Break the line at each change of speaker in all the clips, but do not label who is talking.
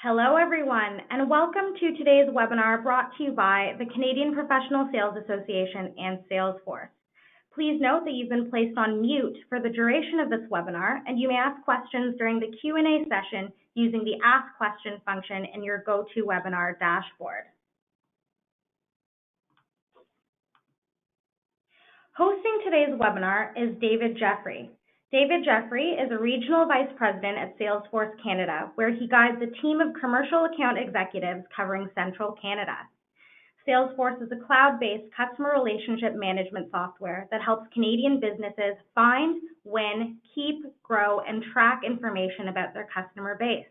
Hello everyone, and welcome to today's webinar brought to you by the Canadian Professional Sales Association and Salesforce. Please note that you've been placed on mute for the duration of this webinar, and you may ask questions during the Q&A session using the Ask Question function in your GoToWebinar dashboard. Hosting today's webinar is David Jeffrey. David Jeffrey is a Regional Vice President at Salesforce Canada, where he guides a team of commercial account executives covering Central Canada. Salesforce is a cloud-based customer relationship management software that helps Canadian businesses find, win, keep, grow, and track information about their customer base.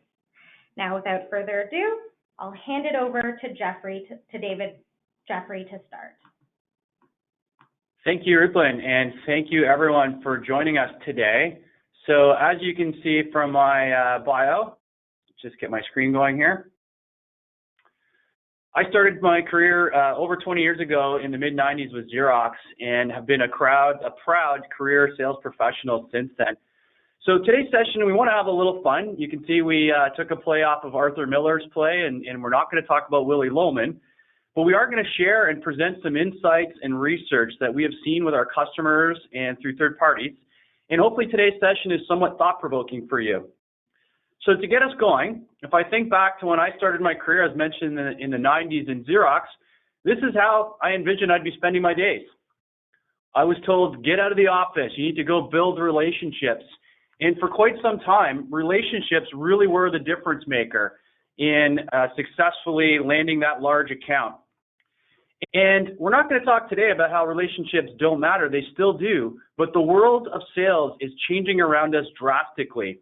Now, without further ado, I'll hand it over to David Jeffrey to start.
Thank you, Rupin, and thank you everyone for joining us today. So as you can see from my bio, just get my screen going here. I started my career over 20 years ago in the mid-90s with Xerox and have been a proud career sales professional since then. So today's session, we want to have a little fun. You can see we took a play off of Arthur Miller's play, and we're not going to talk about Willy Loman. But we are going to share and present some insights and research that we have seen with our customers and through third parties. And hopefully today's session is somewhat thought-provoking for you. So to get us going, if I think back to when I started my career, as mentioned in the 90s in Xerox, this is how I envisioned I'd be spending my days. I was told, get out of the office, you need to go build relationships. And for quite some time, relationships really were the difference maker in successfully landing that large account. And we're not going to talk today about how relationships don't matter. They still do. But the world of sales is changing around us drastically.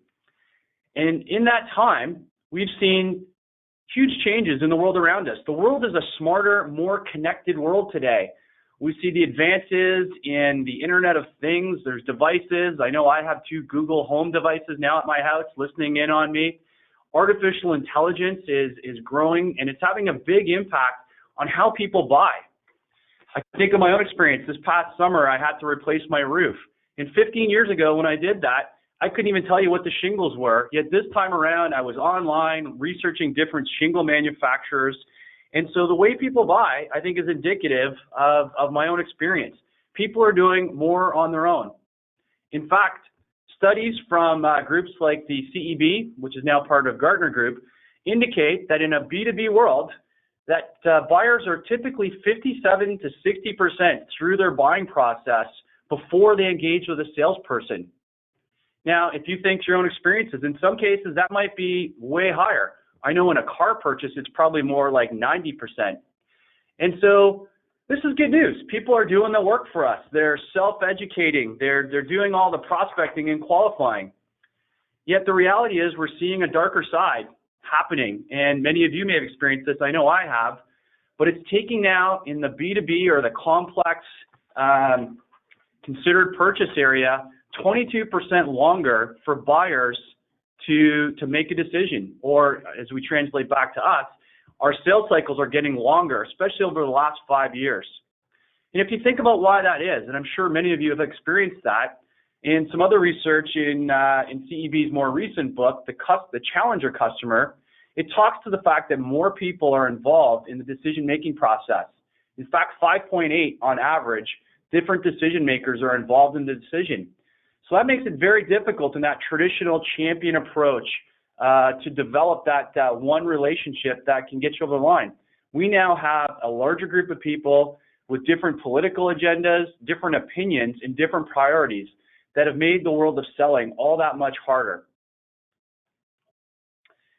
And in that time, we've seen huge changes in the world around us. The world is a smarter, more connected world today. We see the advances in the Internet of Things. There's devices. I know I have 2 Google Home devices now at my house listening in on me. Artificial intelligence is growing, and it's having a big impact on how people buy. I think of my own experience. This past summer, I had to replace my roof. And 15 years ago, when I did that, I couldn't even tell you what the shingles were. Yet this time around, I was online researching different shingle manufacturers. And so the way people buy, I think, is indicative of my own experience. People are doing more on their own. In fact, studies from groups like the CEB, which is now part of Gartner Group, indicate that in a B2B world, that buyers are typically 57 to 60% through their buying process before they engage with a salesperson. Now, if you think your own experiences, in some cases that might be way higher. I know in a car purchase, it's probably more like 90%. And so this is good news. People are doing the work for us. They're self-educating. They're doing all the prospecting and qualifying. Yet the reality is we're seeing a darker side happening, and many of you may have experienced this. I know I have, but it's taking now in the B2B or the complex considered purchase area 22% longer for buyers to make a decision, or as we translate back to us, our sales cycles are getting longer, especially over the last 5 years. And if you think about why that is, and I'm sure many of you have experienced that, in some other research in CEB's more recent book, the Challenger Customer, it talks to the fact that more people are involved in the decision-making process. In fact, 5.8 on average, different decision makers are involved in the decision. So that makes it very difficult in that traditional champion approach to develop that one relationship that can get you over the line. We now have a larger group of people with different political agendas, different opinions, and different priorities that have made the world of selling all that much harder.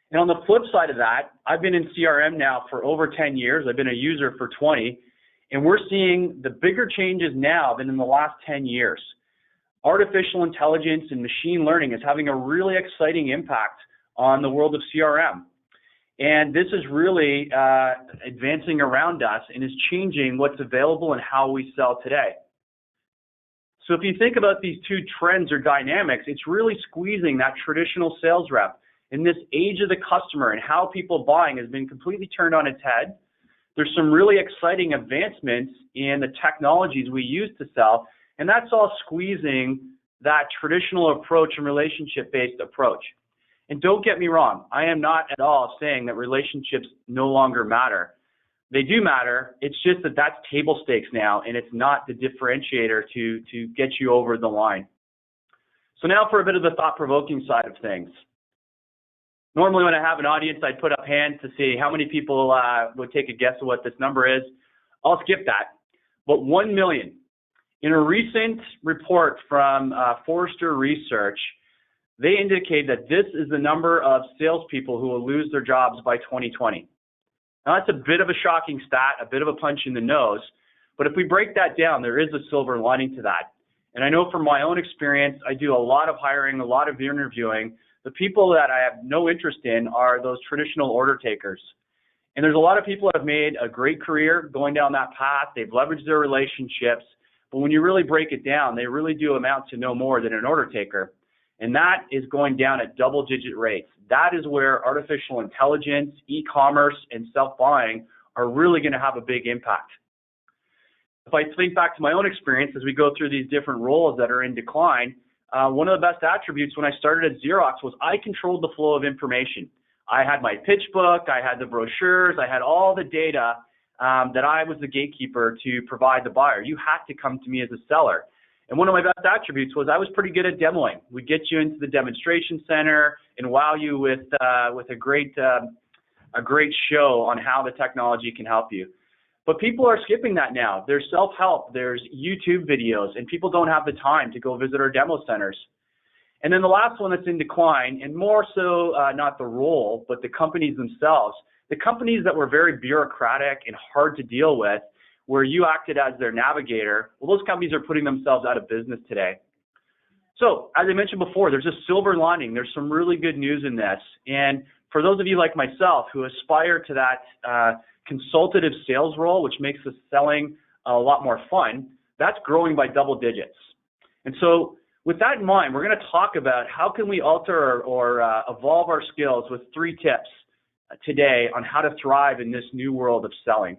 And on the flip side of that, I've been in CRM now for over 10 years. I've been a user for 20, and we're seeing the bigger changes now than in the last 10 years. Artificial intelligence and machine learning is having a really exciting impact on the world of CRM. And this is really advancing around us and is changing what's available and how we sell today. So if you think about these 2 trends or dynamics, it's really squeezing that traditional sales rep. In this age of the customer and how people buying has been completely turned on its head. There's some really exciting advancements in the technologies we use to sell, and that's all squeezing that traditional approach and relationship-based approach. And don't get me wrong, I am not at all saying that relationships no longer matter. They do matter. It's just that that's table stakes now, and it's not the differentiator to get you over the line. So now for a bit of the thought-provoking side of things. Normally when I have an audience, I'd put up hands to see how many people would take a guess of what this number is. I'll skip that. But 1 million. In a recent report from Forrester Research, they indicate that this is the number of salespeople who will lose their jobs by 2020. Now, that's a bit of a shocking stat, a bit of a punch in the nose, but if we break that down, there is a silver lining to that. And I know from my own experience, I do a lot of hiring, a lot of interviewing. The people that I have no interest in are those traditional order takers. And there's a lot of people that have made a great career going down that path. They've leveraged their relationships, but when you really break it down, they really do amount to no more than an order taker. And that is going down at double-digit rates. That is where artificial intelligence, e-commerce, and self-buying are really going to have a big impact. If I think back to my own experience as we go through these different roles that are in decline, one of the best attributes when I started at Xerox was I controlled the flow of information. I had my pitch book, I had the brochures, I had all the data that I was the gatekeeper to provide the buyer. You had to come to me as a seller. And one of my best attributes was I was pretty good at demoing. We'd get you into the demonstration center and wow you with a great show on how the technology can help you. But people are skipping that now. There's self-help, there's YouTube videos, and people don't have the time to go visit our demo centers. And then the last one that's in decline, and more so not the role, but the companies themselves, the companies that were very bureaucratic and hard to deal with, where you acted as their navigator, well, those companies are putting themselves out of business today. So, as I mentioned before, there's a silver lining. There's some really good news in this. And for those of you like myself who aspire to that consultative sales role, which makes the selling a lot more fun, that's growing by double digits. And so, with that in mind, we're going to talk about how can we alter or evolve our skills with 3 tips today on how to thrive in this new world of selling.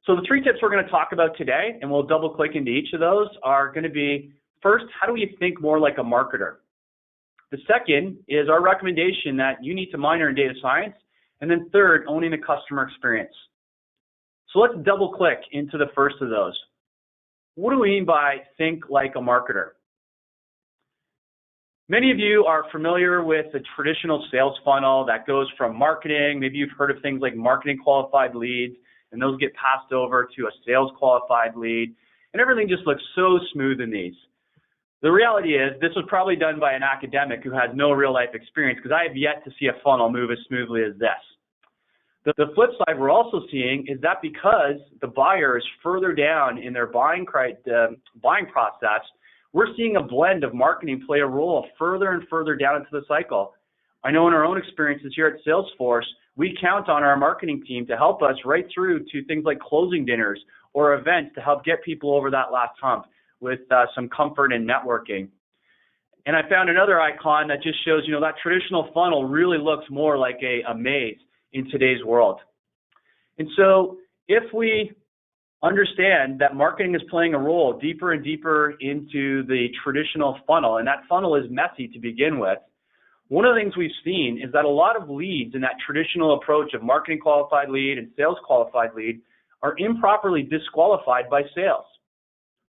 So the 3 tips we're going to talk about today, and we'll double click into each of those, are going to be, first, how do we think more like a marketer? The second is our recommendation that you need to minor in data science. And then third, owning the customer experience. So let's double click into the first of those. What do we mean by think like a marketer? Many of you are familiar with the traditional sales funnel that goes from marketing. Maybe you've heard of things like marketing qualified leads, and those get passed over to a sales qualified lead, and everything just looks so smooth in these. The reality is this was probably done by an academic who has no real life experience, because I have yet to see a funnel move as smoothly as this. The flip side we're also seeing is that because the buyer is further down in their buying process, we're seeing a blend of marketing play a role further and further down into the cycle. I know in our own experiences here at Salesforce, we count on our marketing team to help us right through to things like closing dinners or events to help get people over that last hump with some comfort and networking. And I found another icon that just shows, that traditional funnel really looks more like a maze in today's world. And so if we understand that marketing is playing a role deeper and deeper into the traditional funnel, and that funnel is messy to begin with, one of the things we've seen is that a lot of leads in that traditional approach of marketing qualified lead and sales qualified lead are improperly disqualified by sales.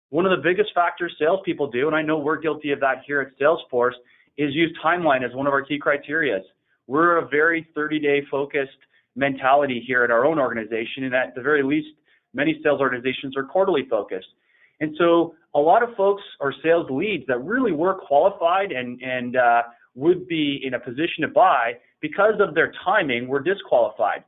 One of the biggest factors salespeople do, and I know we're guilty of that here at Salesforce, is use timeline as one of our key criteria. We're a very 30-day focused mentality here at our own organization, and at the very least, many sales organizations are quarterly focused. And so a lot of folks are sales leads that really were qualified and would be in a position to buy, because of their timing, were disqualified.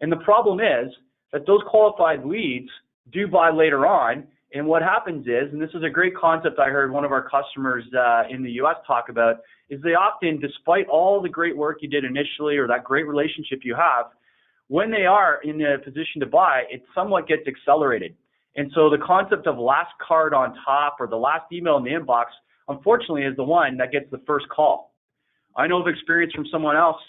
And the problem is that those qualified leads do buy later on, and what happens is, and this is a great concept I heard one of our customers in the US talk about, is they often, despite all the great work you did initially or that great relationship you have, when they are in a position to buy, it somewhat gets accelerated. And so the concept of last card on top or the last email in the inbox, unfortunately, is the one that gets the first call. I know of experience from someone else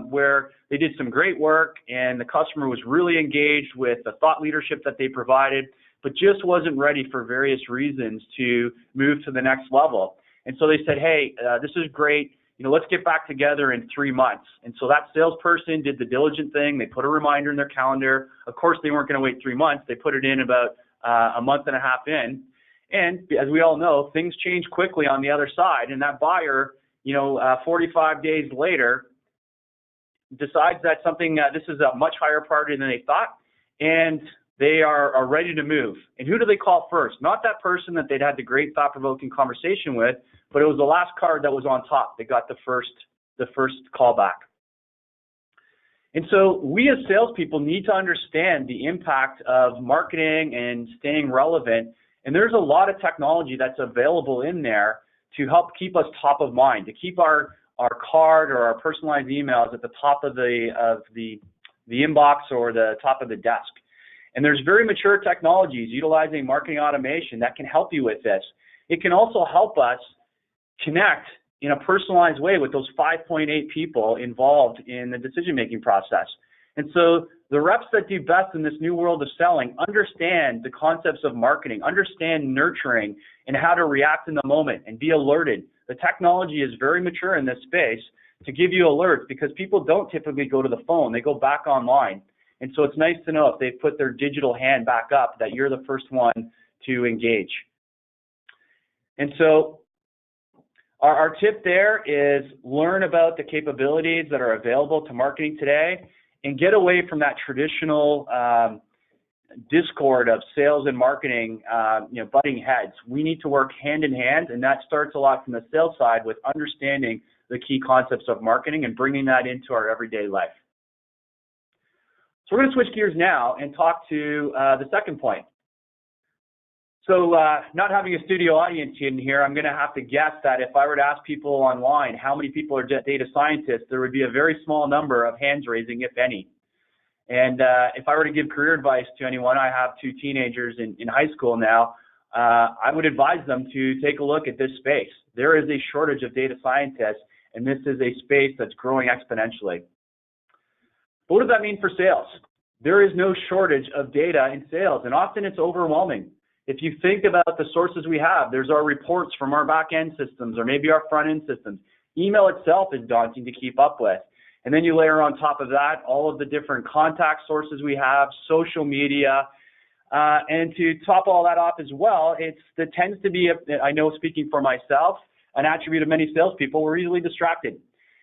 where they did some great work and the customer was really engaged with the thought leadership that they provided, but just wasn't ready for various reasons to move to the next level. And so they said, hey, this is great. Let's get back together in 3 months. And so that salesperson did the diligent thing. They put a reminder in their calendar. Of course, they weren't going to wait 3 months. They put it in about a month and a half in. And as we all know, things change quickly on the other side. And that buyer, 45 days later, decides that this is a much higher priority than they thought, and they are ready to move. And who do they call first? Not that person that they'd had the great thought-provoking conversation with, but it was the last card that was on top. They got the first call back. And so we as salespeople need to understand the impact of marketing and staying relevant. And there's a lot of technology that's available in there to help keep us top of mind, to keep our card or our personalized emails at the top of the inbox or the top of the desk. And there's very mature technologies utilizing marketing automation that can help you with this. It can also help us connect in a personalized way with those 5.8 people involved in the decision-making process. And so the reps that do best in this new world of selling understand the concepts of marketing, understand nurturing and how to react in the moment and be alerted. The technology is very mature in this space to give you alerts because people don't typically go to the phone. They go back online. And so it's nice to know if they put their digital hand back up that you're the first one to engage. And so our tip there is learn about the capabilities that are available to marketing today and get away from that traditional discord of sales and marketing, butting heads. We need to work hand in hand, and that starts a lot from the sales side with understanding the key concepts of marketing and bringing that into our everyday life. So we're going to switch gears now and talk to the second point. So not having a studio audience in here, I'm going to have to guess that if I were to ask people online how many people are data scientists, there would be a very small number of hands raising, if any. And if I were to give career advice to anyone, I have 2 teenagers in high school now, I would advise them to take a look at this space. There is a shortage of data scientists, and this is a space that's growing exponentially. But what does that mean for sales? There is no shortage of data in sales, and often it's overwhelming. If you think about the sources we have, there's our reports from our back-end systems or maybe our front-end systems. Email itself is daunting to keep up with. And then you layer on top of that all of the different contact sources we have, social media, and to top all that off as well, that tends to be, I know speaking for myself, an attribute of many salespeople, we're easily distracted.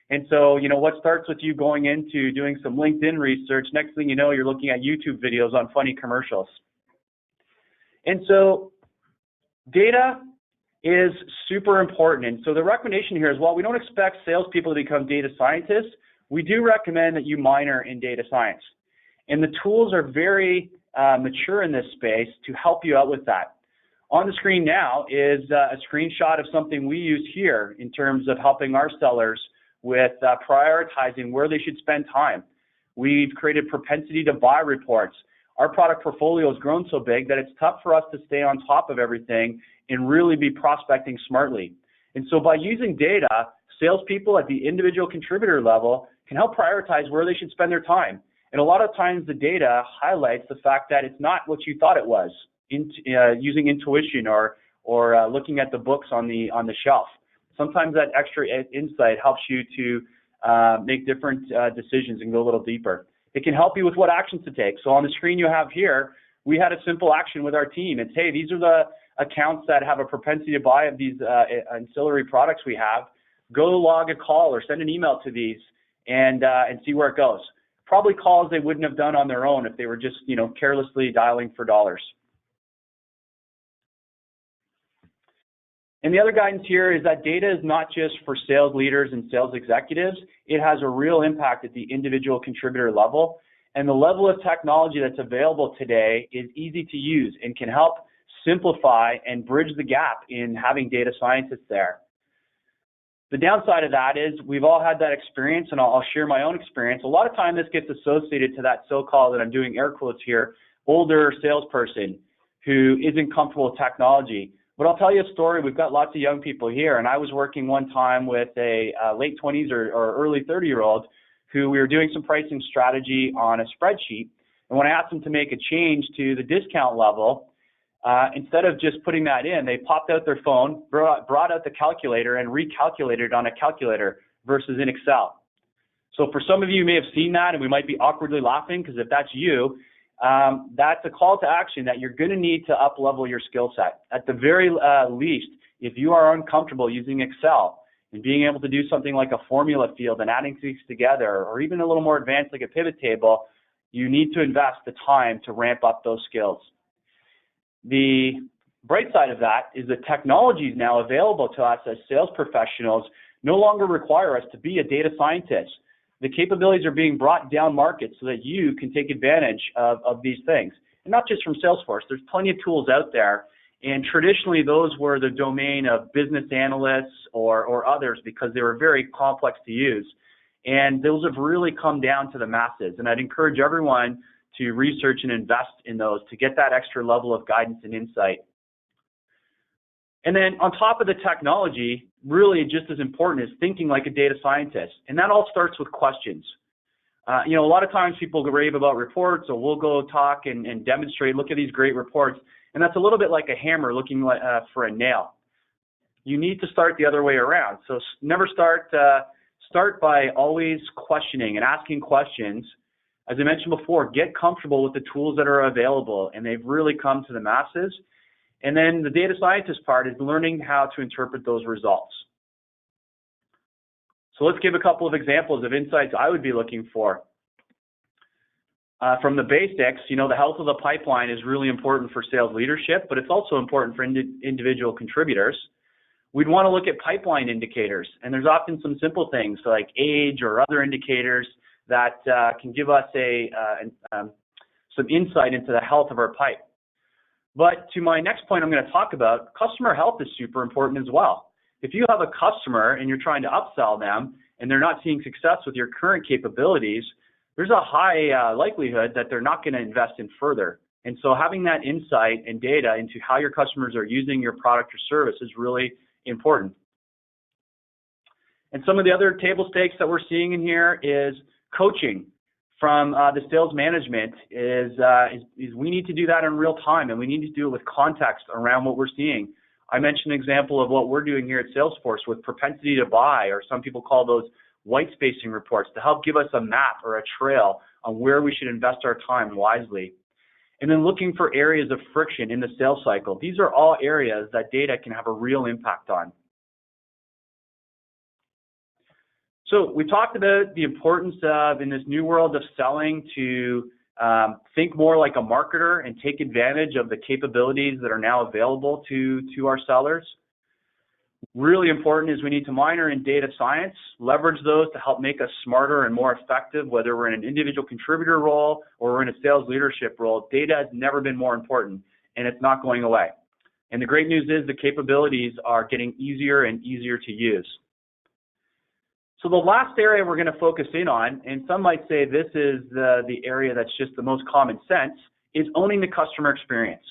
And so, what starts with you going into doing some LinkedIn research, next thing you know, you're looking at YouTube videos on funny commercials. And so data is super important. And so the recommendation here is, while we don't expect salespeople to become data scientists, we do recommend that you minor in data science. And the tools are very mature in this space to help you out with that. On the screen now is a screenshot of something we use here in terms of helping our sellers with prioritizing where they should spend time. We've created propensity to buy reports. Our product portfolio has grown so big that it's tough for us to stay on top of everything and really be prospecting smartly. And so by using data, salespeople at the individual contributor level can help prioritize where they should spend their time. And a lot of times the data highlights the fact that it's not what you thought it was, using intuition or looking at the books on the shelf. Sometimes that extra insight helps you to make different decisions and go a little deeper. It can help you with what actions to take. So on the screen you have here, we had a simple action with our team. It's, hey, these are the accounts that have a propensity to buy of these ancillary products we have. Go log a call or send an email to these and see where it goes. Probably calls they wouldn't have done on their own if they were just, carelessly dialing for dollars. And the other guidance here is that data is not just for sales leaders and sales executives. It has a real impact at the individual contributor level. And the level of technology that's available today is easy to use and can help simplify and bridge the gap in having data scientists there. The downside of that is we've all had that experience, and I'll share my own experience. A lot of time this gets associated to that so-called, and I'm doing air quotes here, older salesperson who isn't comfortable with technology. But I'll tell you a story. We've got lots of young people here, and I was working one time with a late 20s or early 30-year-old who we were doing some pricing strategy on a spreadsheet. And when I asked him to make a change to the discount level, instead of just putting that in, they popped out their phone, brought out the calculator, and recalculated on a calculator versus in Excel. So for some of you may have seen that, and we might be awkwardly laughing, because if that's you, that's a call to action that you're going to need to up-level your skill set. At the very least, if you are uncomfortable using Excel and being able to do something like a formula field and adding things together, or even a little more advanced like a pivot table, you need to invest the time to ramp up those skills. The bright side of that is the technologies now available to us as sales professionals no longer require us to be a data scientist. The capabilities are being brought down market so that you can take advantage of these things. And not just from Salesforce, there's plenty of tools out there. And traditionally, those were the domain of business analysts or others because they were very complex to use. And those have really come down to the masses. And I'd encourage everyone to research and invest in those to get that extra level of guidance and insight. And then on top of the technology, really just as important is thinking like a data scientist. And that all starts with questions. A lot of times people rave about reports, or we'll go talk and demonstrate, look at these great reports. And that's a little bit like a hammer looking for a nail. You need to start the other way around. So never start by always questioning and asking questions. As I mentioned before, get comfortable with the tools that are available, and they've really come to the masses. And then the data scientist part is learning how to interpret those results. So let's give a couple of examples of insights I would be looking for. From the basics, the health of the pipeline is really important for sales leadership, but it's also important for individual contributors. We'd want to look at pipeline indicators, and there's often some simple things like age or other indicators that can give us some insight into the health of our pipe. But to my next point I'm going to talk about, customer health is super important as well. If you have a customer and you're trying to upsell them and they're not seeing success with your current capabilities, there's a high likelihood that they're not going to invest in further. And so having that insight and data into how your customers are using your product or service is really important. And some of the other table stakes that we're seeing in here is coaching from the sales management is we need to do that in real time, and we need to do it with context around what we're seeing. I mentioned an example of what we're doing here at Salesforce with propensity to buy, or some people call those white spacing reports, to help give us a map or a trail on where we should invest our time wisely. And then looking for areas of friction in the sales cycle. These are all areas that data can have a real impact on. So we talked about the importance of, in this new world of selling, to think more like a marketer and take advantage of the capabilities that are now available to our sellers. Really important is we need to minor in data science, leverage those to help make us smarter and more effective, whether we're in an individual contributor role or we're in a sales leadership role. Data has never been more important, and it's not going away. And the great news is the capabilities are getting easier and easier to use. So the last area we're going to focus in on, and some might say this is the area that's just the most common sense, is owning the customer experience.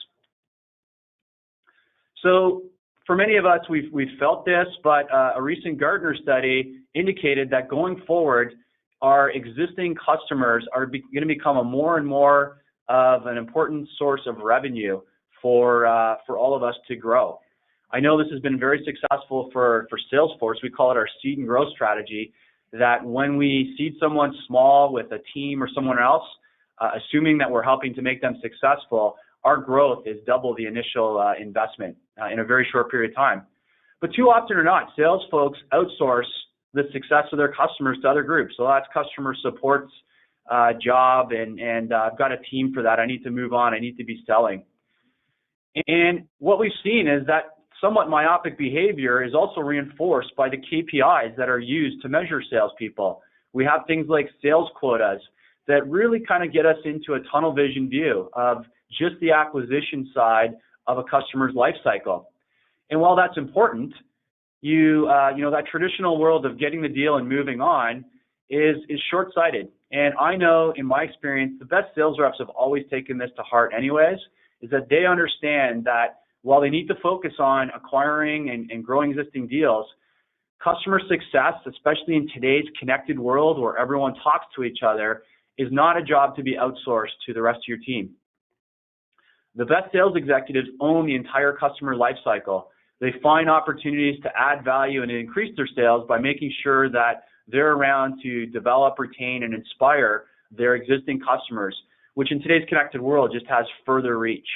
So for many of us, we've felt this, but a recent Gartner study indicated that going forward, our existing customers are going to become a more and more of an important source of revenue for all of us to grow. I know this has been very successful for Salesforce. We call it our seed and growth strategy, that when we seed someone small with a team or someone else, assuming that we're helping to make them successful, our growth is double the initial investment in a very short period of time. But too often or not, sales folks outsource the success of their customers to other groups. So that's customer support's job, and I've got a team for that. I need to move on. I need to be selling. And what we've seen is that somewhat myopic behavior is also reinforced by the KPIs that are used to measure salespeople. We have things like sales quotas that really kind of get us into a tunnel vision view of just the acquisition side of a customer's life cycle. And while that's important, that traditional world of getting the deal and moving on is short-sighted. And I know in my experience, the best sales reps have always taken this to heart anyways, is that they understand that while they need to focus on acquiring and growing existing deals, customer success, especially in today's connected world where everyone talks to each other, is not a job to be outsourced to the rest of your team. The best sales executives own the entire customer lifecycle. They find opportunities to add value and increase their sales by making sure that they're around to develop, retain, and inspire their existing customers, which in today's connected world just has further reach.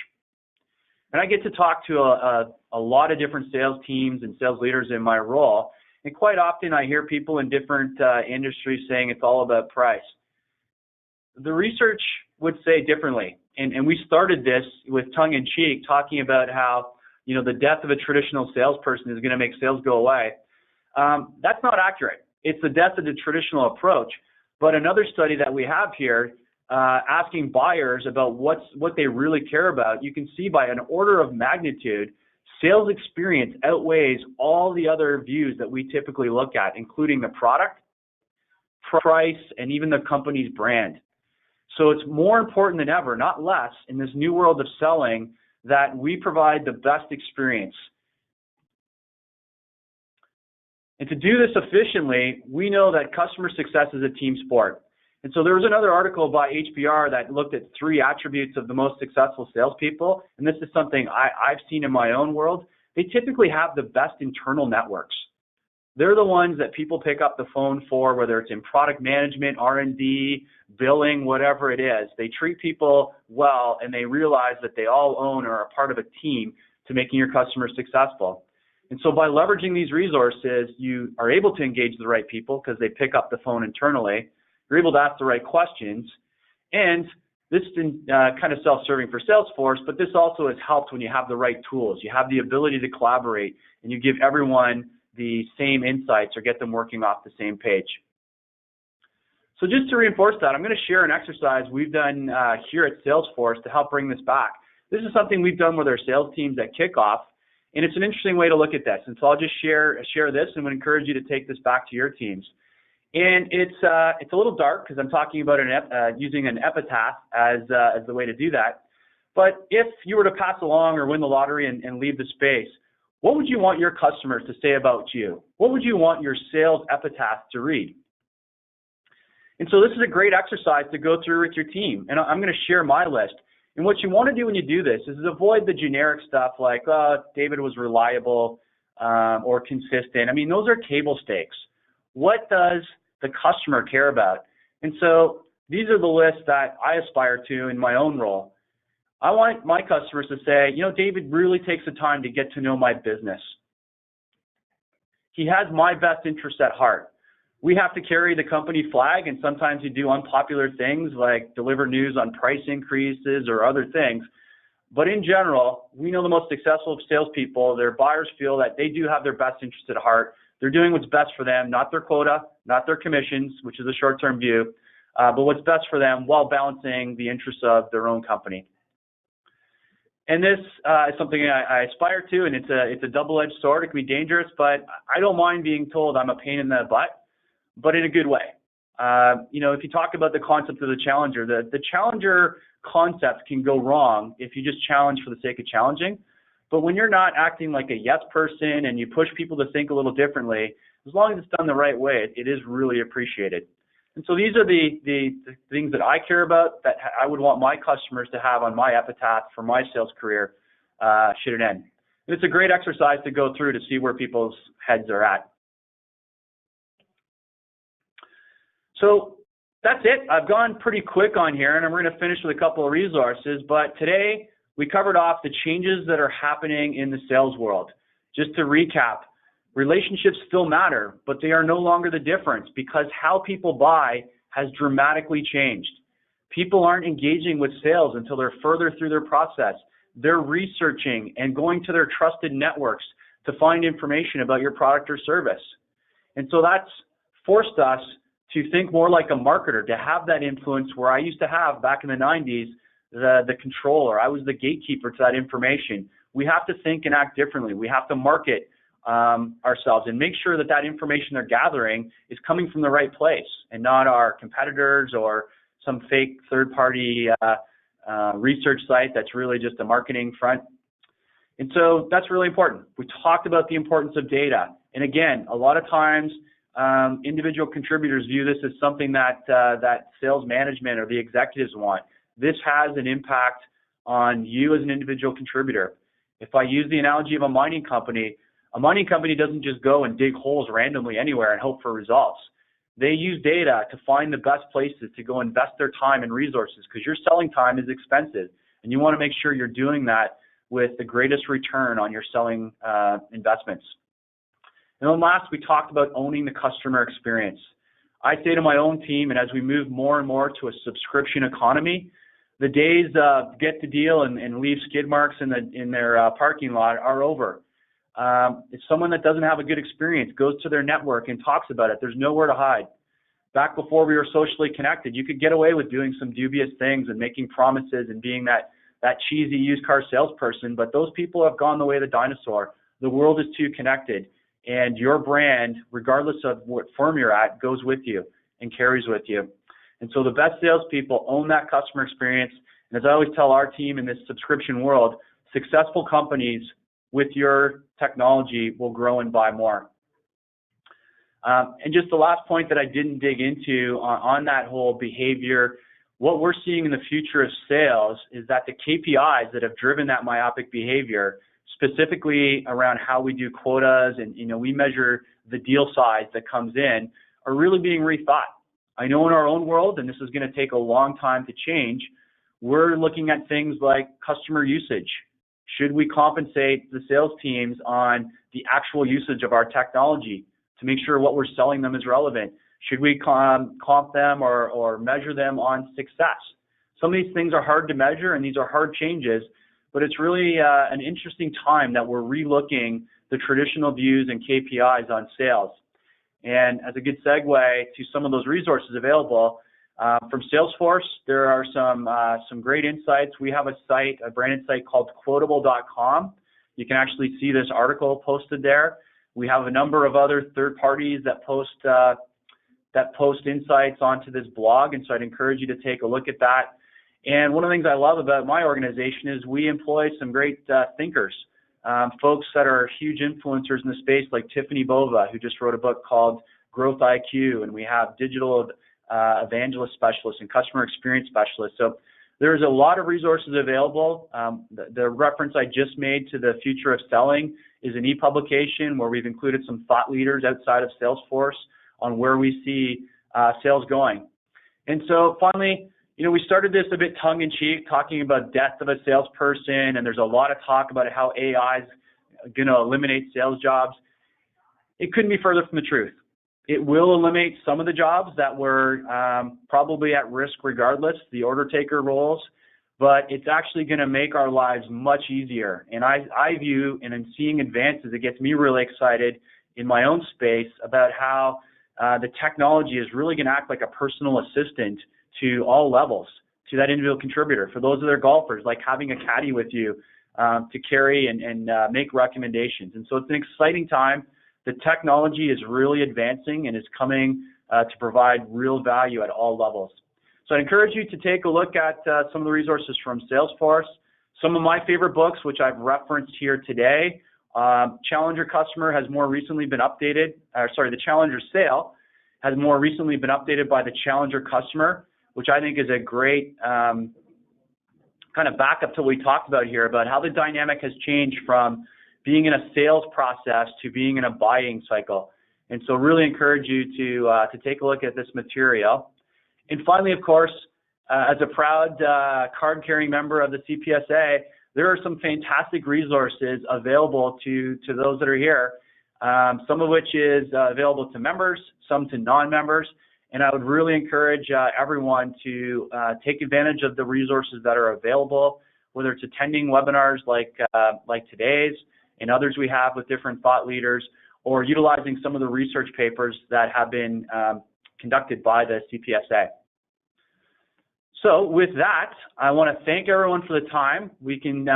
And I get to talk to a lot of different sales teams and sales leaders in my role, and quite often I hear people in different industries saying it's all about price. The research would say differently, and we started this with tongue-in-cheek, talking about how the death of a traditional salesperson is going to make sales go away. That's not accurate. It's the death of the traditional approach. But another study that we have here, asking buyers about what they really care about, you can see by an order of magnitude, sales experience outweighs all the other views that we typically look at, including the product, price, and even the company's brand. So it's more important than ever, not less, in this new world of selling, that we provide the best experience. And to do this efficiently, we know that customer success is a team sport. And so there was another article by HBR that looked at 3 attributes of the most successful salespeople, and this is something I've seen in my own world. They typically have the best internal networks. They're the ones that people pick up the phone for, whether it's in product management, R&D, billing, whatever it is. They treat people well, and they realize that they all own or are part of a team to making your customers successful. And so by leveraging these resources, you are able to engage the right people because they pick up the phone internally. You're able to ask the right questions. And this is kind of self-serving for Salesforce, but this also has helped when you have the right tools. You have the ability to collaborate, and you give everyone the same insights or get them working off the same page. So just to reinforce that, I'm going to share an exercise we've done here at Salesforce to help bring this back. This is something we've done with our sales teams at kickoff, and it's an interesting way to look at this. And so I'll just share this and would encourage you to take this back to your teams. And it's a little dark because I'm talking about using an epitaph as the way to do that. But if you were to pass along or win the lottery and leave the space, what would you want your customers to say about you? What would you want your sales epitaph to read? And so this is a great exercise to go through with your team. And I'm going to share my list. And what you want to do when you do this is avoid the generic stuff like, David was reliable or consistent. I mean, those are table stakes. What does the customer care about? And so these are the lists that I aspire to in my own role. I want my customers to say, David really takes the time to get to know my business. He has my best interests at heart. We have to carry the company flag, and sometimes you do unpopular things like deliver news on price increases or other things. But in general, we know the most successful salespeople, their buyers feel that they do have their best interests at heart. They're doing what's best for them, not their quota, not their commissions, which is a short-term view, but what's best for them while balancing the interests of their own company. And this is something I aspire to, and it's a double-edged sword. It can be dangerous, but I don't mind being told I'm a pain in the butt, but in a good way. If you talk about the concept of the challenger, the challenger concept can go wrong if you just challenge for the sake of challenging. But when you're not acting like a yes person and you push people to think a little differently, as long as it's done the right way, it is really appreciated. And so these are the things that I care about that I would want my customers to have on my epitaph for my sales career should it end. And it's a great exercise to go through to see where people's heads are at. So that's it. I've gone pretty quick on here, and I'm going to finish with a couple of resources. But today, we covered off the changes that are happening in the sales world. Just to recap, relationships still matter, but they are no longer the difference because how people buy has dramatically changed. People aren't engaging with sales until they're further through their process. They're researching and going to their trusted networks to find information about your product or service. And so that's forced us to think more like a marketer, to have that influence where I used to have back in the 90s, the controller. I was the gatekeeper to that information. We have to think and act differently. We have to market ourselves and make sure that that information they're gathering is coming from the right place and not our competitors or some fake third-party research site that's really just a marketing front. And so that's really important. We talked about the importance of data. And again, a lot of times individual contributors view this as something that sales management or the executives want. This has an impact on you as an individual contributor. If I use the analogy of a mining company doesn't just go and dig holes randomly anywhere and hope for results. They use data to find the best places to go invest their time and resources, because your selling time is expensive, and you want to make sure you're doing that with the greatest return on your selling investments. And then last, we talked about owning the customer experience. I say to my own team, and as we move more and more to a subscription economy, the days of get the deal and leave skid marks in their parking lot are over. If someone that doesn't have a good experience goes to their network and talks about it, there's nowhere to hide. Back before we were socially connected, you could get away with doing some dubious things and making promises and being that cheesy used car salesperson, but those people have gone the way of the dinosaur. The world is too connected, and your brand, regardless of what firm you're at, goes with you and carries with you. And so the best salespeople own that customer experience. And as I always tell our team in this subscription world, successful companies with your technology will grow and buy more. And just the last point that I didn't dig into on that whole behavior, what we're seeing in the future of sales is that the KPIs that have driven that myopic behavior, specifically around how we do quotas and we measure the deal size that comes in, are really being rethought. I know in our own world, and this is going to take a long time to change, we're looking at things like customer usage. Should we compensate the sales teams on the actual usage of our technology to make sure what we're selling them is relevant? Should we comp them or measure them on success? Some of these things are hard to measure, and these are hard changes, but it's really an interesting time that we're relooking the traditional views and KPIs on sales. And as a good segue to some of those resources available, from Salesforce, there are some great insights. We have a branded site called Quotable.com. You can actually see this article posted there. We have a number of other third parties that post insights onto this blog, and so I'd encourage you to take a look at that. And one of the things I love about my organization is we employ some great thinkers, folks that are huge influencers in the space, like Tiffany Bova, who just wrote a book called Growth IQ, and we have digital evangelist specialists and customer experience specialists. So there's a lot of resources available. The reference I just made to the future of selling is an e-publication where we've included some thought leaders outside of Salesforce on where we see sales going. And so finally, we started this a bit tongue-in-cheek, talking about death of a salesperson, and there's a lot of talk about how AI is going to eliminate sales jobs. It couldn't be further from the truth. It will eliminate some of the jobs that were probably at risk regardless, the order taker roles, but it's actually going to make our lives much easier. And I view, and in seeing advances, it gets me really excited in my own space about how the technology is really going to act like a personal assistant to all levels, to that individual contributor. For those of their golfers, like having a caddy with you to carry and make recommendations. And so it's an exciting time. The technology is really advancing and is coming to provide real value at all levels. So I encourage you to take a look at some of the resources from Salesforce. Some of my favorite books, which I've referenced here today, Challenger Customer has more recently been updated, the Challenger Sale has more recently been updated by the Challenger Customer, which I think is a great kind of backup to what we talked about here, about how the dynamic has changed from being in a sales process to being in a buying cycle. And so really encourage you to take a look at this material. And finally, of course, as a proud card-carrying member of the CPSA, there are some fantastic resources available to those that are here, some of which is available to members, some to non-members. And I would really encourage everyone to take advantage of the resources that are available, whether it's attending webinars like today's and others we have with different thought leaders, or utilizing some of the research papers that have been conducted by the CPSA. So with that, I want to thank everyone for the time. We can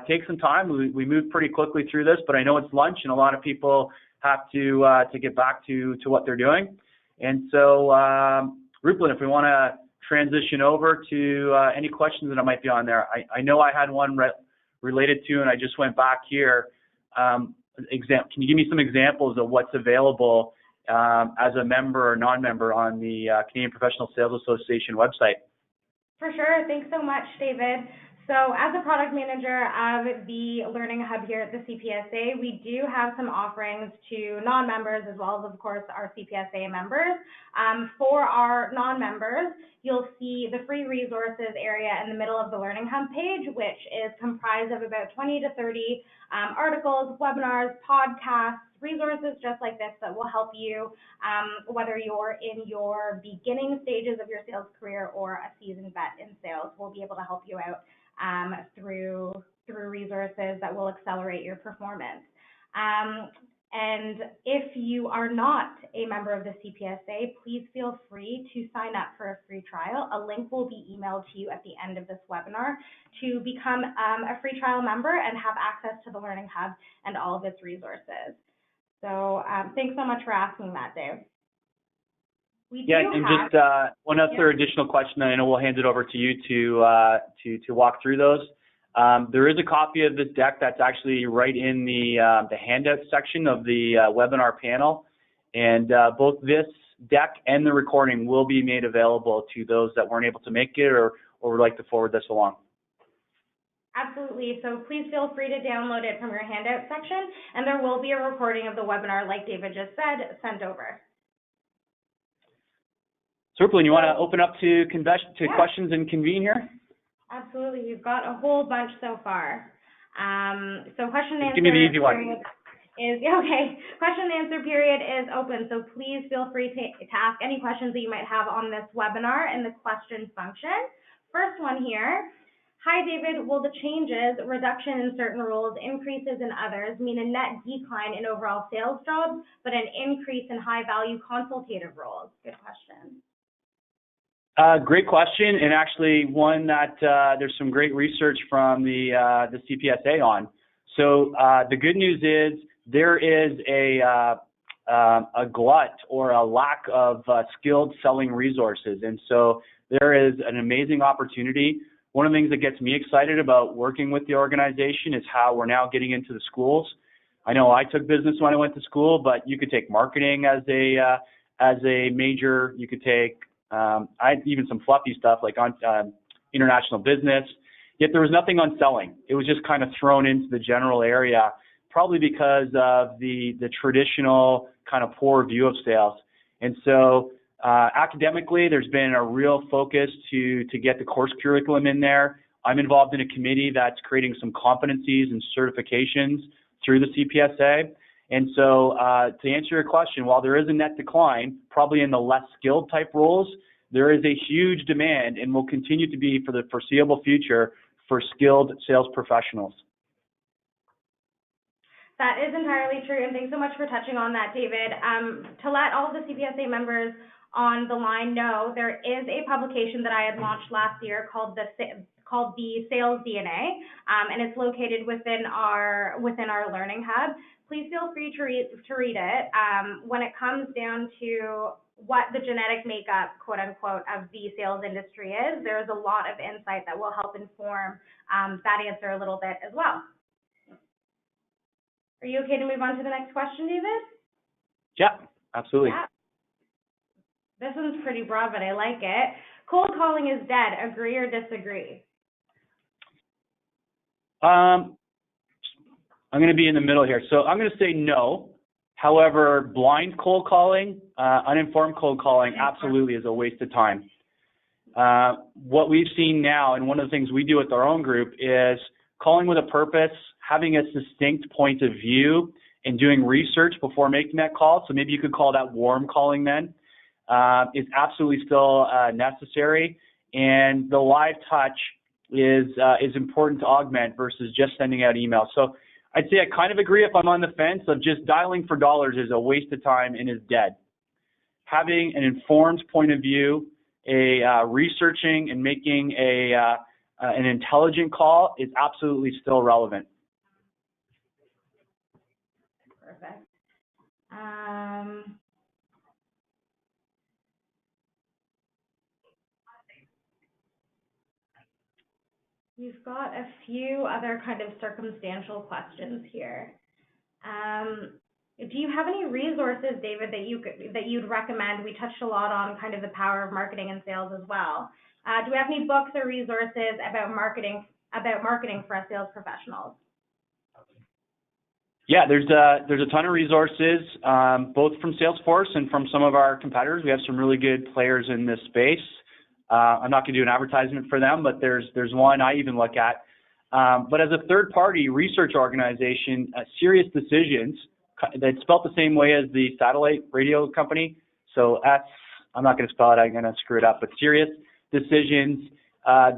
take some time. We moved pretty quickly through this, but I know it's lunch and a lot of people have to get back to what they're doing. And so, Rupalin, if we want to transition over to any questions that might be on there. I know I had one related to, and I just went back here. Can you give me some examples of what's available as a member or non-member on the Canadian Professional Sales Association website?
For sure. Thanks so much, David. So as a product manager of the Learning Hub here at the CPSA, we do have some offerings to non-members as well as, of course, our CPSA members. For our non-members, you'll see the free resources area in the middle of the Learning Hub page, which is comprised of about 20 to 30 articles, webinars, podcasts, resources just like this that will help you, whether you're in your beginning stages of your sales career or a seasoned vet in sales. We'll be able to help you out through resources that will accelerate your performance. And if you are not a member of the CPSA, please feel free to sign up for a free trial. A link will be emailed to you at the end of this webinar to become a free trial member and have access to the Learning Hub and all of its resources. So thanks so much for asking that, Dave.
Just one other additional question, and I know we'll hand it over to you to walk through those. There is a copy of this deck that's actually right in the handout section of the webinar panel, and both this deck and the recording will be made available to those that weren't able to make it or would like to forward this along.
Absolutely. So please feel free to download it from your handout section, and there will be a recording of the webinar, like David just said, sent over.
Serpilin, you want to open up to questions and convene here?
Absolutely. You've got a whole bunch so far. So question and answer.
Give me the easy one.
Question and answer period is open. So please feel free to ask any questions that you might have on this webinar in the question function. First one here. Hi, David. Will the changes, reduction in certain roles, increases in others, mean a net decline in overall sales jobs, but an increase in high-value consultative roles? Good question.
Great question, and actually one that there's some great research from the CPSA on. So the good news is there is a glut or a lack of skilled selling resources, and so there is an amazing opportunity. One of the things that gets me excited about working with the organization is how we're now getting into the schools. I know I took business when I went to school, but you could take marketing as a major. You could take even some fluffy stuff like on international business, yet there was nothing on selling. It was just kind of thrown into the general area, probably because of the traditional kind of poor view of sales. And so academically, there's been a real focus to get the course curriculum in there. I'm involved in a committee that's creating some competencies and certifications through the CPSA. And so to answer your question, while there is a net decline, probably in the less skilled type roles, there is a huge demand and will continue to be for the foreseeable future for skilled sales professionals.
That is entirely true, and thanks so much for touching on that, David. To let all of the CPSA members on the line know, there is a publication that I had launched last year called the Sales DNA, and it's located within our Learning Hub. Please feel free to read it. When it comes down to what the genetic makeup, quote unquote, of the sales industry is, there's a lot of insight that will help inform that answer a little bit as well. Are you okay to move on to the next question, David?
Yeah, absolutely. Yeah.
This one's pretty broad, but I like it. Cold calling is dead. Agree or disagree?
I'm going to be in the middle here. So I'm going to say no. However, blind cold calling, uninformed cold calling absolutely is a waste of time. What we've seen now, and one of the things we do with our own group, is calling with a purpose, having a distinct point of view, and doing research before making that call. So maybe you could call that warm calling then. Is absolutely still necessary. And the live touch is important to augment versus just sending out emails. So I'd say I kind of agree if I'm on the fence of just dialing for dollars is a waste of time and is dead. Having an informed point of view, researching and making an intelligent call is absolutely still relevant.
Perfect. We've got a few other kind of circumstantial questions here. Do you have any resources, David, that you'd recommend? We touched a lot on kind of the power of marketing and sales as well. Do we have any books or resources about marketing about marketing for us sales professionals?
Yeah, there's a ton of resources, both from Salesforce and from some of our competitors. We have some really good players in this space. I'm not going to do an advertisement for them, but there's one I even look at. But as a third-party research organization, Sirius Decisions, that's spelled the same way as the satellite radio company. So I'm not going to spell it, I'm going to screw it up, but Sirius Decisions, I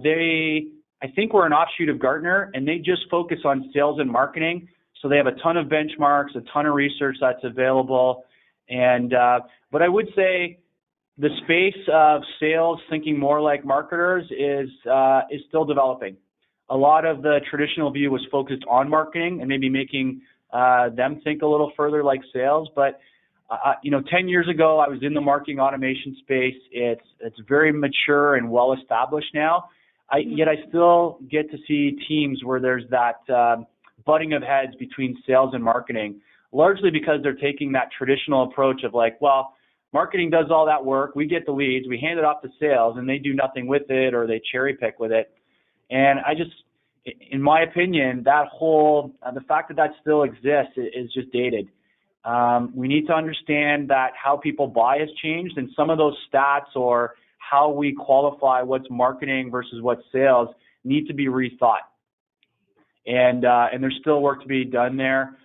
think we're an offshoot of Gartner, and they just focus on sales and marketing. So they have a ton of benchmarks, a ton of research that's available. And but I would say the space of sales thinking more like marketers is still developing. A lot of the traditional view was focused on marketing and maybe making them think a little further like sales. But 10 years ago, I was in the marketing automation space. It's very mature and well established now. Yet I still get to see teams where there's that butting of heads between sales and marketing, largely because they're taking that traditional approach of like, well, marketing does all that work, we get the leads, we hand it off to sales, and they do nothing with it or they cherry pick with it. And in my opinion, that whole, the fact that still exists is just dated. We need to understand that how people buy has changed, and some of those stats or how we qualify what's marketing versus what's sales need to be rethought. And there's still work to be done there.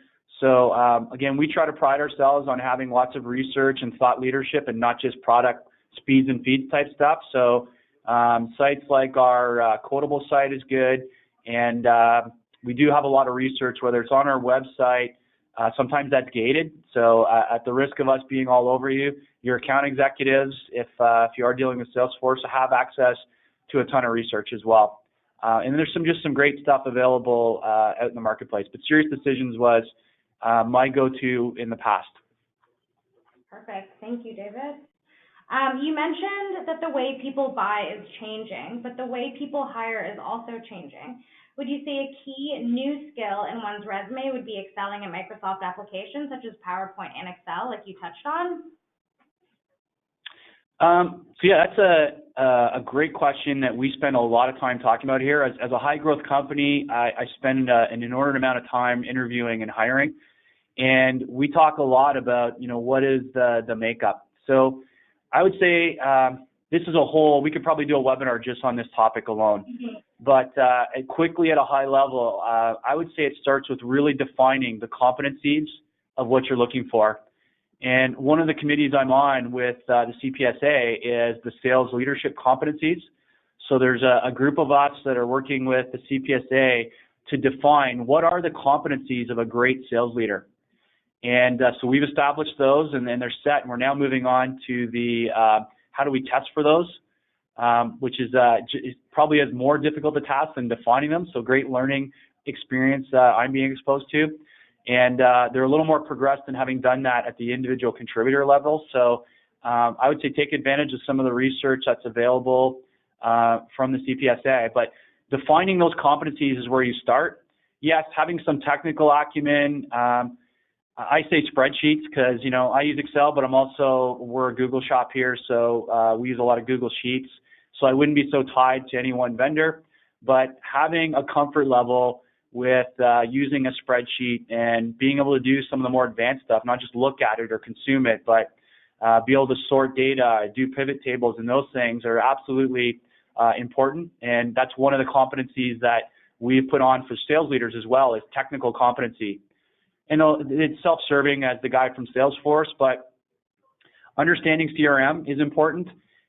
So again, we try to pride ourselves on having lots of research and thought leadership and not just product speeds and feeds type stuff. So sites like our Quotable site is good. And we do have a lot of research, whether it's on our website. Sometimes that's gated. So at the risk of us being all over you, your account executives, if you are dealing with Salesforce, have access to a ton of research as well. And there's just some great stuff available out in the marketplace. But Sirius Decisions was my go-to in the past.
Perfect. Thank you, David. You mentioned that the way people buy is changing, but the way people hire is also changing. Would you say a key new skill in one's resume would be excelling in Microsoft applications such as PowerPoint and Excel, like you touched on?
So yeah, that's a great question that we spend a lot of time talking about here. As a high growth company, I spend an inordinate amount of time interviewing and hiring, and we talk a lot about what is the makeup. So I would say this is a whole. We could probably do a webinar just on this topic alone. Mm-hmm. But quickly at a high level, I would say it starts with really defining the competencies of what you're looking for. And one of the committees I'm on with the CPSA is the sales leadership competencies. So there's a group of us that are working with the CPSA to define what are the competencies of a great sales leader. And so we've established those, and they're set, and we're now moving on to the how do we test for those, which is probably as more difficult a task than defining them. So great learning experience I'm being exposed to. And they're a little more progressed than having done that at the individual contributor level. So I would say take advantage of some of the research that's available from the CPSA. But defining those competencies is where you start. Yes, having some technical acumen. I say spreadsheets because, I use Excel, but we're a Google shop here, so we use a lot of Google Sheets. So I wouldn't be so tied to any one vendor. But having a comfort level with using a spreadsheet and being able to do some of the more advanced stuff, not just look at it or consume it, but be able to sort data, do pivot tables, and those things are absolutely important. And that's one of the competencies that we've put on for sales leaders as well, is technical competency. And it's self-serving as the guy from Salesforce, but understanding CRM is important.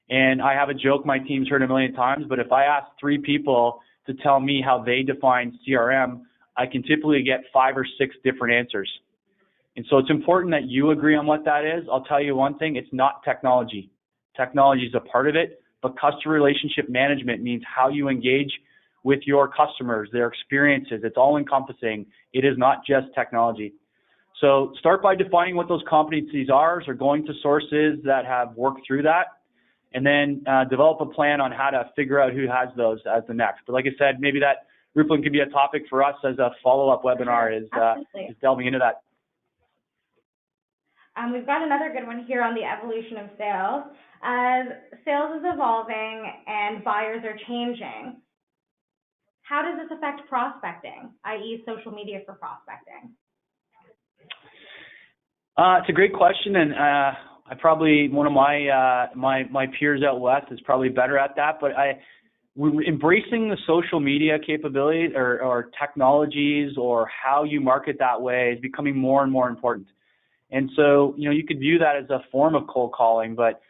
And I have a joke my team's heard a million times, but if I ask 3 people to tell me how they define CRM, I can typically get 5 or 6 different answers. And so it's important that you agree on what that is. I'll tell you one thing, it's not technology. Technology is a part of it, but customer relationship management means how you engage with your customers, their experiences. It's all encompassing. It is not just technology. So start by defining what those competencies are, or going to sources that have worked through that, and then develop a plan on how to figure out who has those as the next. But like I said, maybe that, Rupalin, could be a topic for us as a follow-up webinar is delving into that.
We've got another good one here on the evolution of sales. As sales is evolving and buyers are changing, How does this affect prospecting, i.e. social media for prospecting?
It's a great question, and I probably, one of my peers out west is probably better at that, but we're embracing the social media capabilities or technologies or how you market that way is becoming more and more important. And so, you could view that as a form of cold calling, but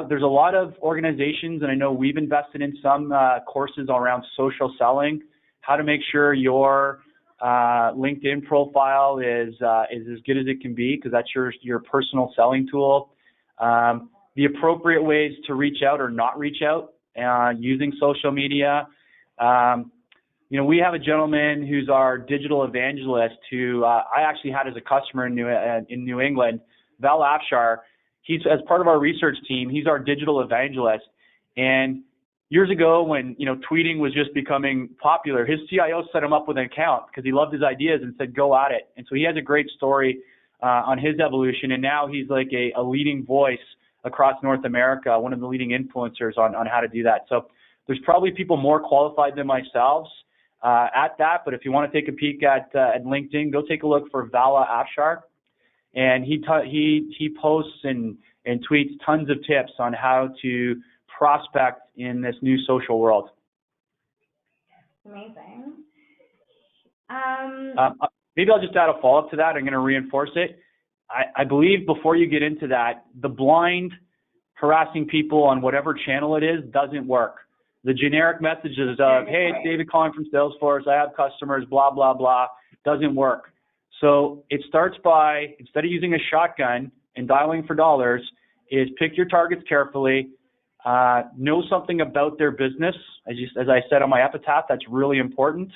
there's a lot of organizations, and I know we've invested in some courses around social selling, how to make sure your LinkedIn profile is as good as it can be, because that's your personal selling tool. The appropriate ways to reach out or not reach out using social media. We have a gentleman who's our digital evangelist who I actually had as a customer in New England, Val Afshar. He's, as part of our research team, he's our digital evangelist. And years ago when, tweeting was just becoming popular, his CIO set him up with an account because he loved his ideas and said, go at it. And so he has a great story on his evolution. And now he's like a leading voice across North America, one of the leading influencers on how to do that. So there's probably people more qualified than myself at that. But if you want to take a peek at LinkedIn, go take a look for Vala Afshar. And he posts and tweets tons of tips on how to prospect in this new social world.
Amazing.
Maybe I'll just add a follow-up to that. I'm going to reinforce it. I believe before you get into that, the blind harassing people on whatever channel it is doesn't work. The generic messages of, hey, it's David calling from Salesforce, I have customers, blah, blah, blah, doesn't work. So it starts by, instead of using a shotgun and dialing for dollars, is pick your targets carefully, know something about their business. As I said on my epitaph, that's really important,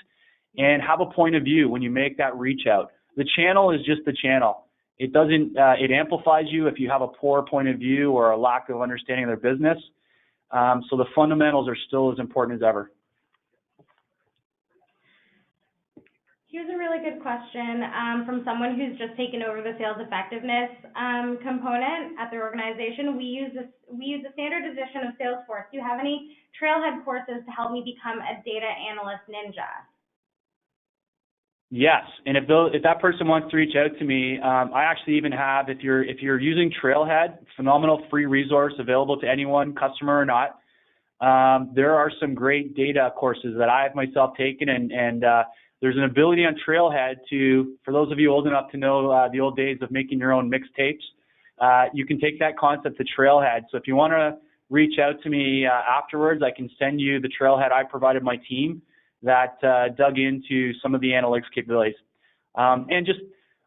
and have a point of view when you make that reach out. The channel is just the channel. It doesn't, it amplifies you if you have a poor point of view or a lack of understanding of their business. So the fundamentals are still as important as ever.
Here's a really good question from someone who's just taken over the sales effectiveness component at their organization. We use a standard edition of Salesforce. Do you have any trailhead courses to help me become a data analyst ninja? Yes, and if that person wants to reach out to me, I actually even have, if you're using Trailhead, phenomenal free resource available to anyone, customer or not. There are some great data courses that I have myself taken, and there's an ability on Trailhead to, for those of you old enough to know the old days of making your own mixtapes, you can take that concept to Trailhead. So if you want to reach out to me afterwards, I can send you the Trailhead I provided my team that dug into some of the analytics capabilities. And just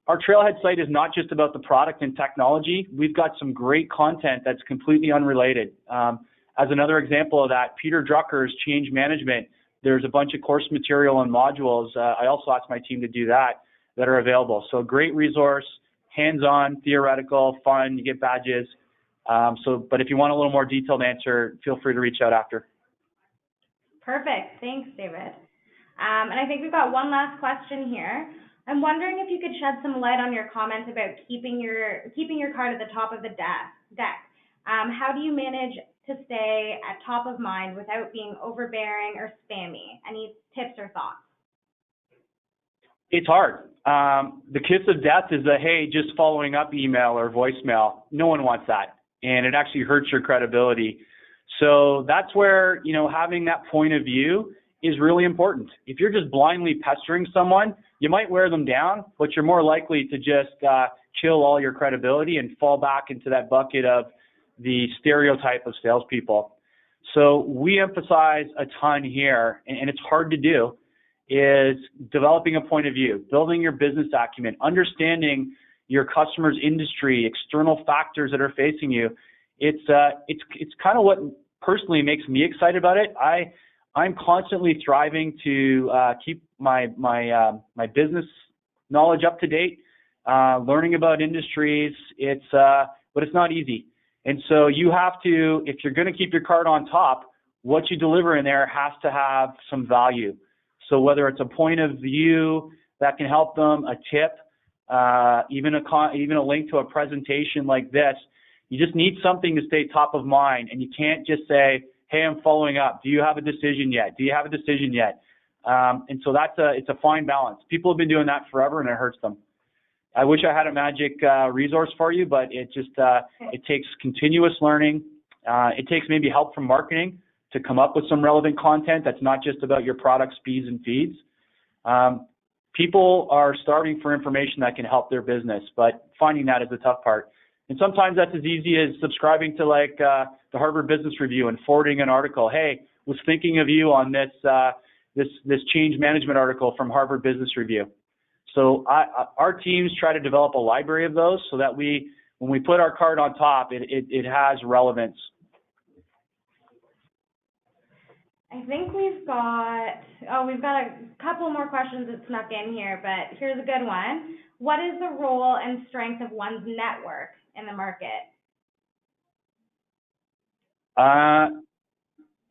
our Trailhead site is not just about the product and technology. We've got some great content that's completely unrelated. As another example of that, Peter Drucker's Change Management, there's a bunch of course material and modules. I also asked my team to do that are available. So great resource, hands-on, theoretical, fun, you get badges. But if you want a little more detailed answer, feel free to reach out after. Perfect. Thanks, David. And I think we've got one last question here. I'm wondering if you could shed some light on your comment about keeping your card at the top of the deck. How do you manage to stay at top of mind without being overbearing or spammy? Any tips or thoughts? It's hard. The kiss of death is a, hey, just following up email or voicemail. No one wants that. And it actually hurts your credibility. So that's where, having that point of view is really important. If you're just blindly pestering someone, you might wear them down, but you're more likely to just chill all your credibility and fall back into that bucket of the stereotype of salespeople. So we emphasize a ton here, and it's hard to do, is developing a point of view, building your business acumen, understanding your customer's industry, external factors that are facing you. It's kind of what personally makes me excited about it. I'm constantly striving to keep my business knowledge up to date, learning about industries. But it's not easy. And so you have to, if you're going to keep your card on top, what you deliver in there has to have some value. So whether it's a point of view that can help them, a tip, even a link to a presentation like this, you just need something to stay top of mind. And you can't just say,
hey, I'm following up. Do you have a decision yet? Do you have a decision yet? And so it's a fine balance. People have been doing that forever, and it hurts them. I wish I had a magic resource for you, but it takes continuous learning. It takes maybe help from marketing to come up with some relevant content that's not just about your products, speeds, and feeds. People are starving for information that can help their business, but finding that is the tough part. And sometimes that's as easy as subscribing to like the Harvard Business Review and forwarding an article. Hey, was thinking of you on this change management article from Harvard Business Review. So our teams try to develop a library of those so that when we put our card on top, it has relevance.
I think we've got a couple more questions that snuck in here, but here's a good one. What is the role and strength of one's network in the market?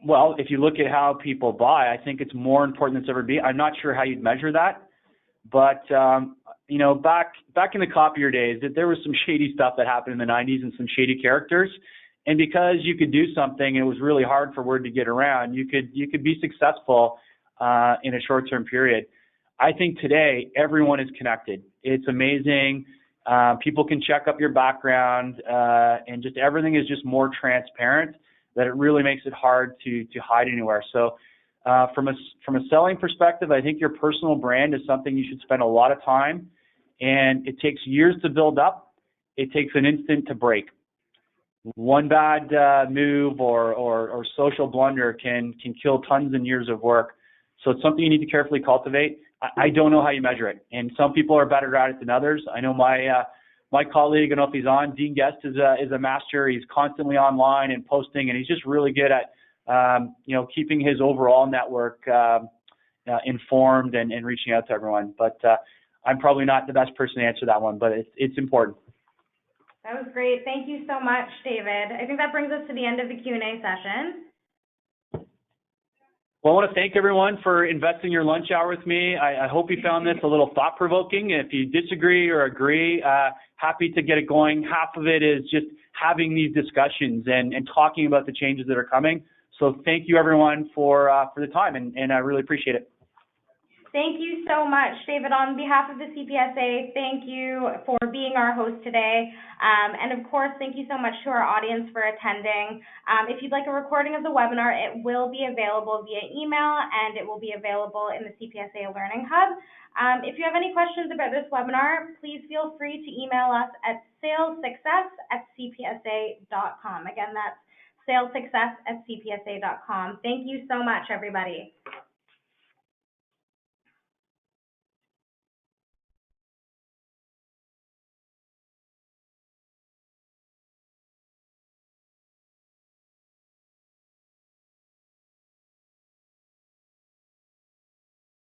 Well, if you look at how people buy, I think it's more important than it's ever been. I'm not sure how you'd measure that, but you know, back in the copier days, there was some shady stuff that happened in the 90s and some shady characters. And because you could do something, it was really hard for word to get around. You could be successful in a short-term period. I think today everyone is connected. It's amazing. People can check up your background, and just everything is just more transparent. That it really makes it hard to hide anywhere. So, from a selling perspective, I think your personal brand is something you should spend a lot of time, and it takes years to build up. It takes an instant to break. One bad move or social blunder can kill tons and years of work. So it's something you need to carefully cultivate. I don't know how you measure it, and some people are better at it than others. I know my colleague, I don't know if he's on, Dean Guest is a master. He's constantly online and posting, and he's just really good at keeping his overall network informed and reaching out to everyone. But I'm probably not the best person to answer that one, but it's important.
That was great. Thank you so much, David. I think that brings us to the end of the Q&A session.
Well, I want to thank everyone for investing your lunch hour with me. I hope you found this a little thought-provoking. If you disagree or agree, happy to get it going. Half of it is just having these discussions and talking about the changes that are coming. So thank you, everyone, for the time, and I really appreciate it.
Thank you so much, David. On behalf of the CPSA, thank you for being our host today. And of course, thank you so much to our audience for attending. If you'd like a recording of the webinar, it will be available via email, and it will be available in the CPSA Learning Hub. If you have any questions about this webinar, please feel free to email us at salessuccess@cpsa.com. Again, that's salessuccess@cpsa.com. Thank you so much, everybody.